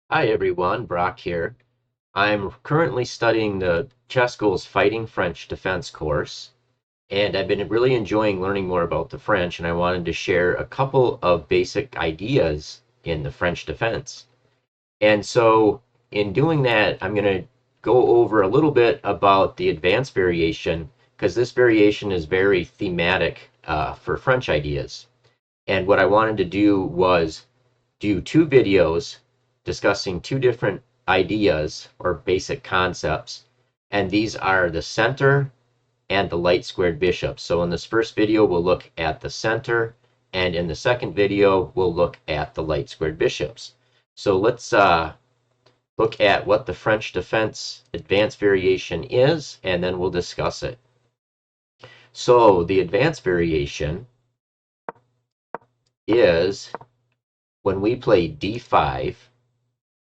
Hi everyone, Brock here. I'm currently studying the Chess School's Fighting French Defense course, and I've been really enjoying learning more about the French, and I wanted to share a couple of basic ideas in the French defense. And so, in doing that, I'm going to go over a little bit about the advanced variation, because this variation is very thematic for French ideas. And what I wanted to do was do two videos discussing two different ideas or basic concepts. And these are the center and the light squared bishop. So in this first video, we'll look at the center. And in the second video, we'll look at the light squared bishops. So let's look at what the French defense advanced variation is, and then we'll discuss it. So the advanced variation is when we play d5,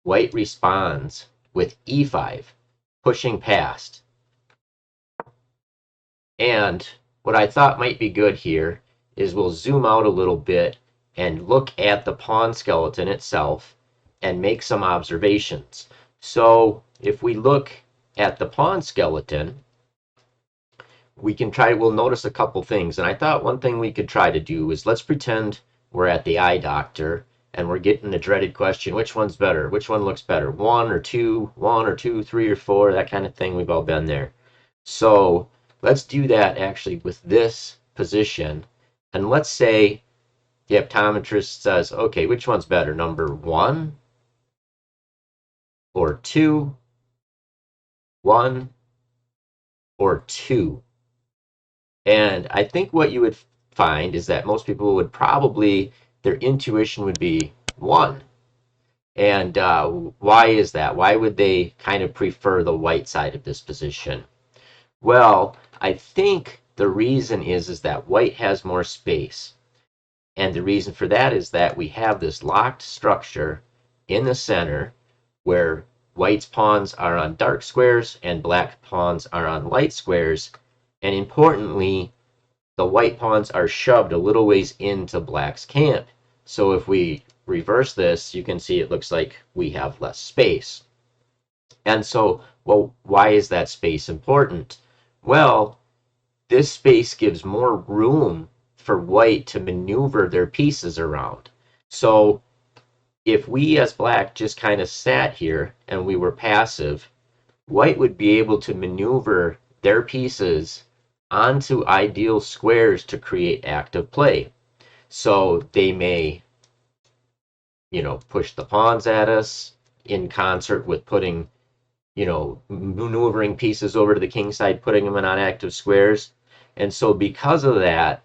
white responds with e5, pushing past. And what I thought might be good here is we'll zoom out a little bit and look at the pawn skeleton itself and make some observations. So if we look at the pawn skeleton, we'll notice a couple things. And I thought one thing we could try to do is let's pretend we're at the eye doctor and we're getting the dreaded question, which one's better? Which one looks better? One or two, three or four, that kind of thing. We've all been there. So let's do that actually with this position. And let's say the optometrist says, okay, which one's better? Number one or two? One or two? And I think what you would find is that most people would probably, their intuition would be one. And why is that? Why would they kind of prefer the white side of this position? Well, I think the reason is that white has more space. And the reason for that is that we have this locked structure in the center where white's pawns are on dark squares and black pawns are on light squares. And importantly, the white pawns are shoved a little ways into black's camp. So if we reverse this, you can see it looks like we have less space. And so, well, why is that space important? Well, this space gives more room for white to maneuver their pieces around. So if we as black just kind of sat here and we were passive, white would be able to maneuver their pieces onto ideal squares to create active play. So they may, push the pawns at us in concert with putting, maneuvering pieces over to the king side, putting them in on active squares. And so because of that,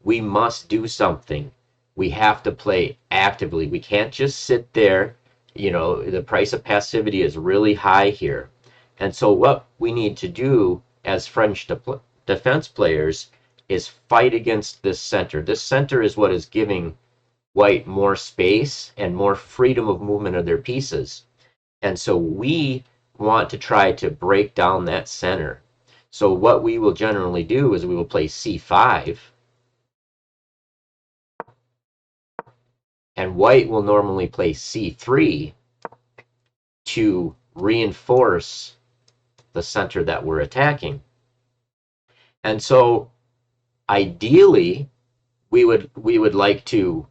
we must do something. We have to play actively. We can't just sit there. The price of passivity is really high here. And so what we need to do as French defense players is fight against this center. This center is what is giving white more space and more freedom of movement of their pieces. And so we want to try to break down that center. So what we will generally do is we will play c5, and white will normally play c3 to reinforce the center that we're attacking. And so ideally, we would like to,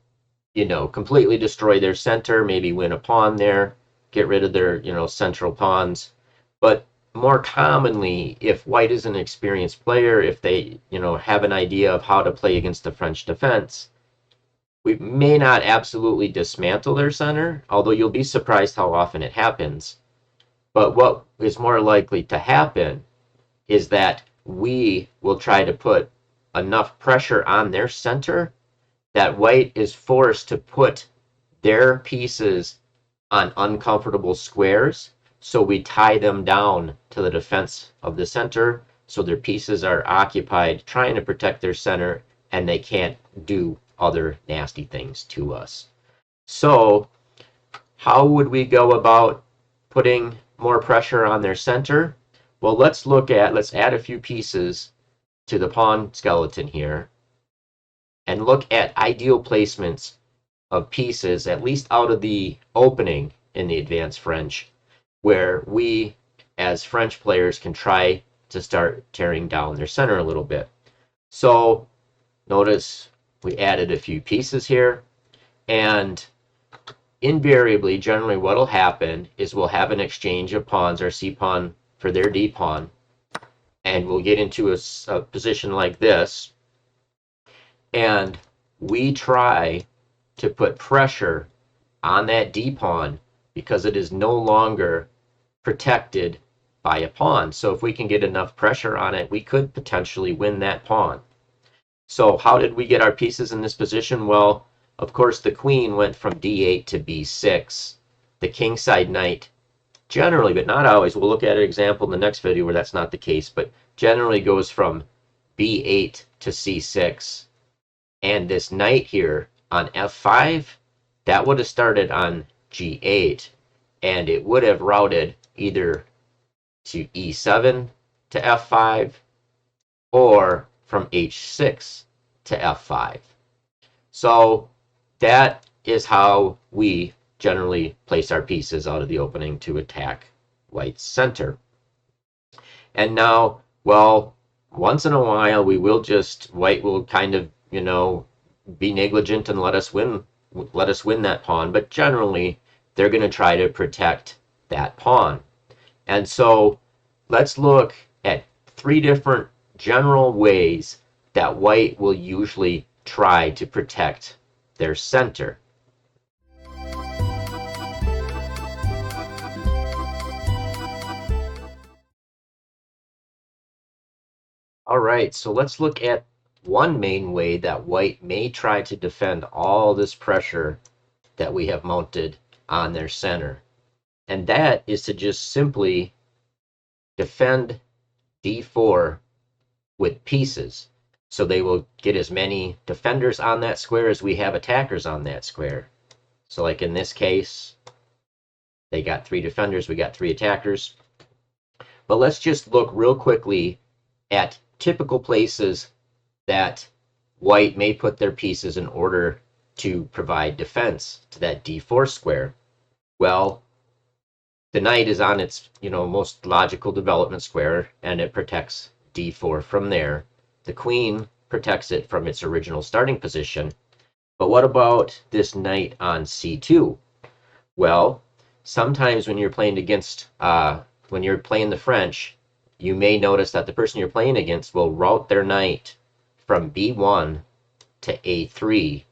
completely destroy their center, maybe win a pawn there, get rid of their, central pawns. But more commonly, if white is an experienced player, if they, have an idea of how to play against the French defense, we may not absolutely dismantle their center, although you'll be surprised how often it happens. But what is more likely to happen is that we will try to put enough pressure on their center that white is forced to put their pieces on uncomfortable squares. So we tie them down to the defense of the center so their pieces are occupied trying to protect their center and they can't do other nasty things to us. So how would we go about putting more pressure on their center? Well, let's add a few pieces to the pawn skeleton here and look at ideal placements of pieces, at least out of the opening, in the advanced French, where we as French players can try to start tearing down their center a little bit. So notice we added a few pieces here, and invariably, generally what will happen is we'll have an exchange of pawns, our C pawn for their D pawn, and we'll get into a position like this, and we try to put pressure on that D pawn because it is no longer protected by a pawn. So if we can get enough pressure on it, we could potentially win that pawn. So how did we get our pieces in this position? Well, of course, the queen went from d8 to b6. The kingside knight, generally, but not always, we'll look at an example in the next video where that's not the case, but generally goes from b8 to c6. And this knight here on f5, that would have started on g8, and it would have routed either to e7 to f5 or from h6 to f5. So that is how we generally place our pieces out of the opening to attack white's center. And now, well, once in a while white will kind of, be negligent and let us win that pawn, but generally they're going to try to protect that pawn. And so let's look at 3 different general ways that white will usually try to protect their center. All right, so let's look at one main way that white may try to defend all this pressure that we have mounted on their center. And that is to just simply defend d4 with pieces. So they will get as many defenders on that square as we have attackers on that square. So like in this case, they got 3 defenders, we got 3 attackers. But let's just look real quickly at typical places that white may put their pieces in order to provide defense to that d4 square. Well, the knight is on its, most logical development square, and it protects d4 from there. The queen protects it from its original starting position. But what about this knight on c2? Well, sometimes when you're playing the French, you may notice that the person you're playing against will route their knight from b1 to a3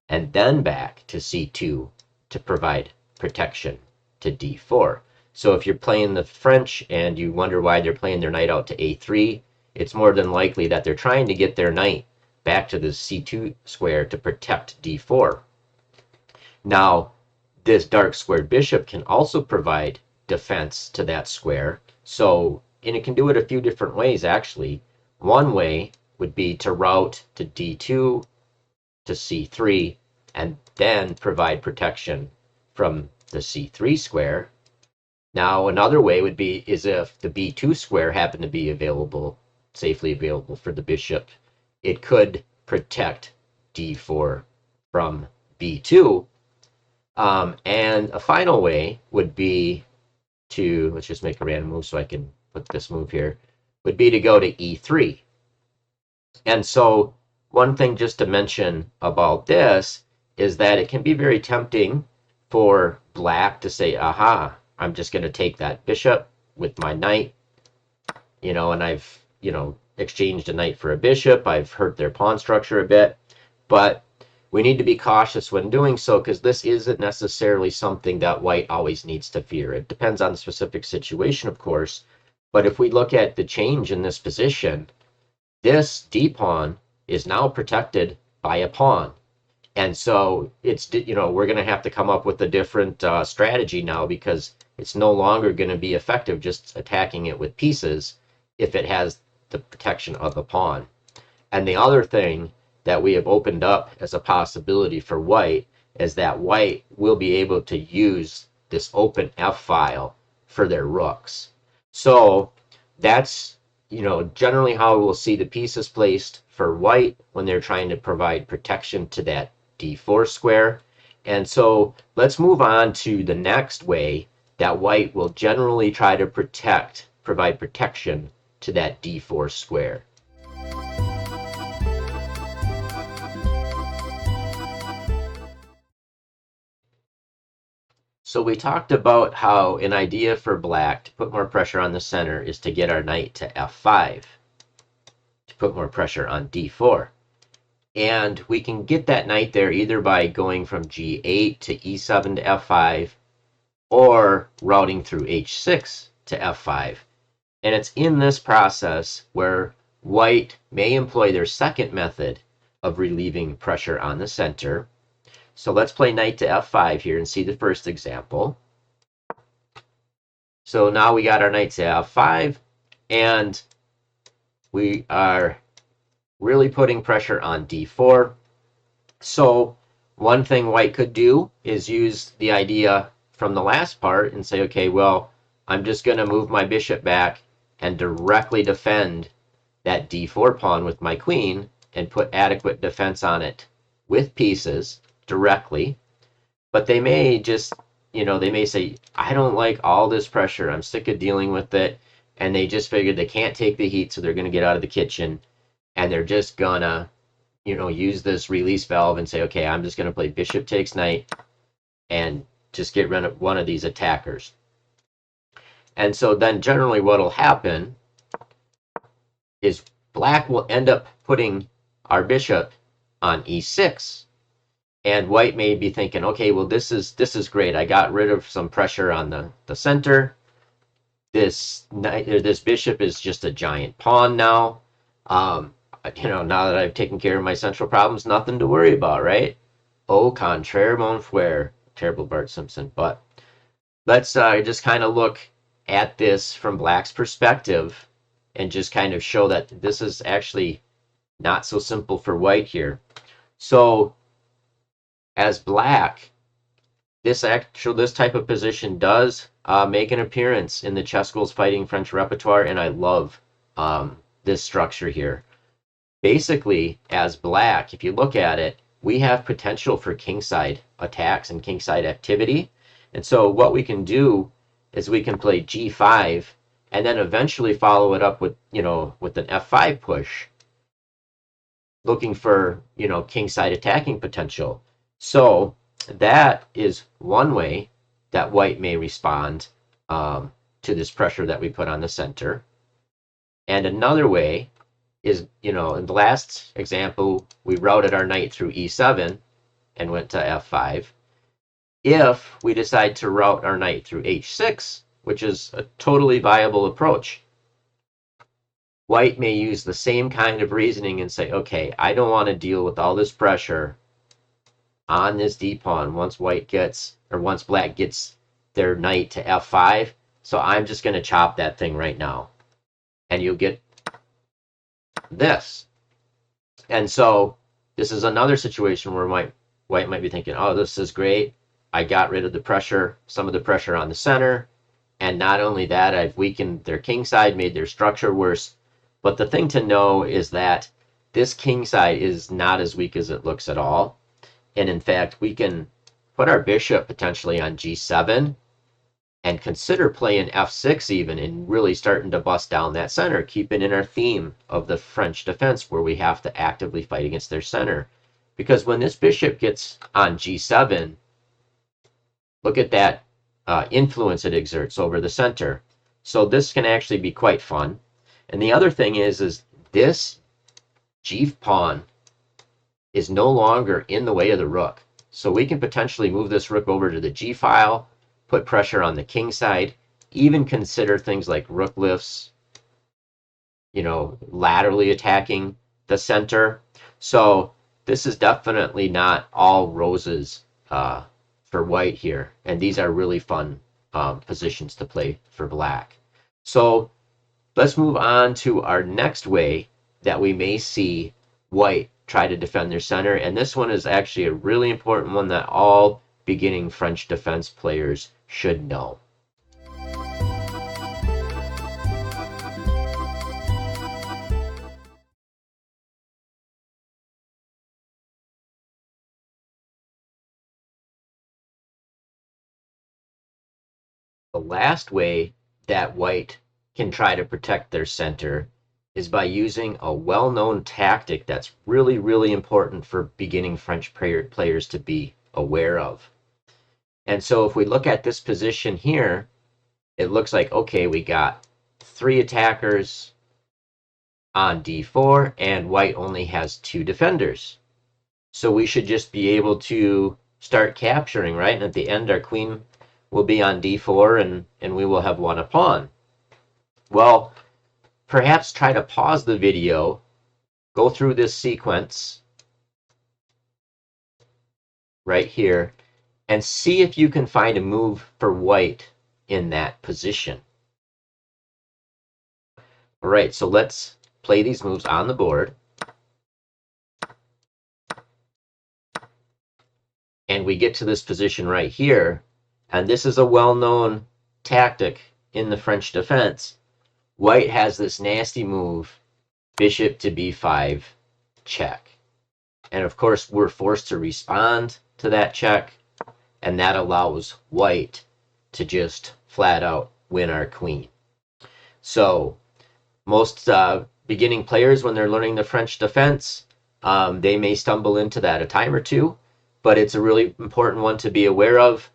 and then back to c2 to provide protection to d4. So if you're playing the French and you wonder why they're playing their knight out to a3, it's more than likely that they're trying to get their knight back to the c2 square to protect d4. Now, this dark squared bishop can also provide defense to that square. And it can do it a few different ways, actually. One way would be to route to d2 to c3 and then provide protection from the c3 square. Now, another way would be is if the b2 square happened to be safely available for the bishop, it could protect d4 from b2. And a final way would be to, let's just make a random move so I can put this move here, would be to go to e3. And so one thing just to mention about this is that it can be very tempting for black to say, aha, I'm just going to take that bishop with my knight, and I've, exchanged a knight for a bishop. I've hurt their pawn structure a bit, but we need to be cautious when doing so because this isn't necessarily something that white always needs to fear. It depends on the specific situation, of course, but if we look at the change in this position, this d pawn is now protected by a pawn. And so it's, we're going to have to come up with a different strategy now because it's no longer going to be effective just attacking it with pieces if it has the protection of a pawn. And the other thing that we have opened up as a possibility for white is that white will be able to use this open F file for their rooks. So that's, generally how we'll see the pieces placed for white when they're trying to provide protection to that d4 square. And so let's move on to the next way that white will generally try to provide protection to that d4 square. So we talked about how an idea for black to put more pressure on the center is to get our knight to f5, to put more pressure on d4. And we can get that knight there either by going from g8 to e7 to f5, or routing through h6 to f5. And it's in this process where white may employ their second method of relieving pressure on the center. So let's play knight to f5 here and see the first example. So now we got our knight to f5, and we are really putting pressure on d4. So one thing white could do is use the idea from the last part and say, okay, well, I'm just going to move my bishop back and directly defend that d4 pawn with my queen and put adequate defense on it with pieces directly. But they may just, they may say, I don't like all this pressure. I'm sick of dealing with it. And they just figured they can't take the heat, so they're going to get out of the kitchen and they're just going to, use this release valve and say, okay, I'm just going to play bishop takes knight and just get rid of one of these attackers. And so then generally what will happen is black will end up putting our bishop on e6, and white may be thinking, okay, well, this is great. I got rid of some pressure on the center. This bishop is just a giant pawn now. Now that I've taken care of my central problems, nothing to worry about, right? Au contraire, mon frère. Terrible Bart Simpson. But let's just kind of look at this from black's perspective and just kind of show that this is actually not so simple for white here. So as black, this type of position does make an appearance in the Chess Schools Fighting French repertoire, and I love this structure here. Basically, as black, if you look at it, we have potential for kingside attacks and kingside activity. And so what we can do is we can play g5 and then eventually follow it up with, with an f5 push, looking for, kingside attacking potential. So that is one way that white may respond to this pressure that we put on the center. And another way is, in the last example, we routed our knight through e7 and went to f5. If we decide to route our knight through h6, which is a totally viable approach, white may use the same kind of reasoning and say, okay, I don't want to deal with all this pressure on this d pawn once black gets their knight to f5. So I'm just going to chop that thing right now. And you'll get this. And so this is another situation where white might be thinking, oh, this is great. I got rid of the pressure, some of the pressure on the center. And not only that, I've weakened their king side, made their structure worse. But the thing to know is that this king side is not as weak as it looks at all. And in fact, we can put our bishop potentially on g7 and consider playing f6 even, and really starting to bust down that center, keeping in our theme of the French defense where we have to actively fight against their center. Because when this bishop gets on g7, look at that influence it exerts over the center. So this can actually be quite fun. And the other thing is this g pawn is no longer in the way of the rook. So we can potentially move this rook over to the g file, put pressure on the king side, even consider things like rook lifts, laterally attacking the center. So this is definitely not all roses for white here. And these are really fun positions to play for black. So let's move on to our next way that we may see white try to defend their center. And this one is actually a really important one that all beginning French defense players should know. The last way that white can try to protect their center is by using a well-known tactic that's really, really important for beginning French players to be aware of. And so if we look at this position here, it looks like, okay, we got 3 attackers on d4, and white only has 2 defenders. So we should just be able to start capturing, right? And at the end, our queen will be on d4, and we will have won a pawn. Well, perhaps try to pause the video, go through this sequence right here, and see if you can find a move for white in that position. All right, so let's play these moves on the board. And we get to this position right here, and this is a well-known tactic in the French defense. White has this nasty move, bishop to b5, check. And of course, we're forced to respond to that check, and that allows white to just flat out win our queen. So most beginning players, when they're learning the French defense, they may stumble into that a time or two, but it's a really important one to be aware of.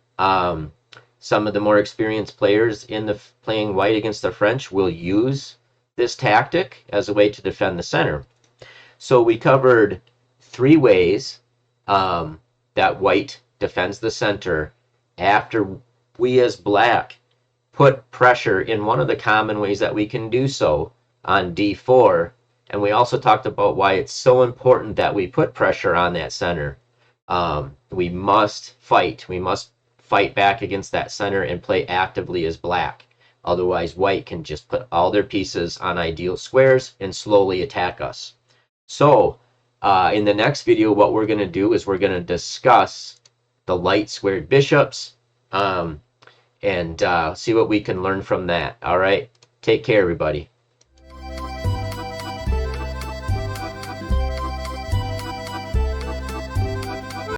Some of the more experienced players in the playing white against the French will use this tactic as a way to defend the center. So we covered 3 ways that white defends the center after we as black put pressure in one of the common ways that we can do so on d4. And we also talked about why it's so important that we put pressure on that center. We must fight. We must fight back against that center and play actively as black. Otherwise, white can just put all their pieces on ideal squares and slowly attack us. So in the next video, what we're going to do is we're going to discuss the light squared bishops and see what we can learn from that. All right. Take care, everybody.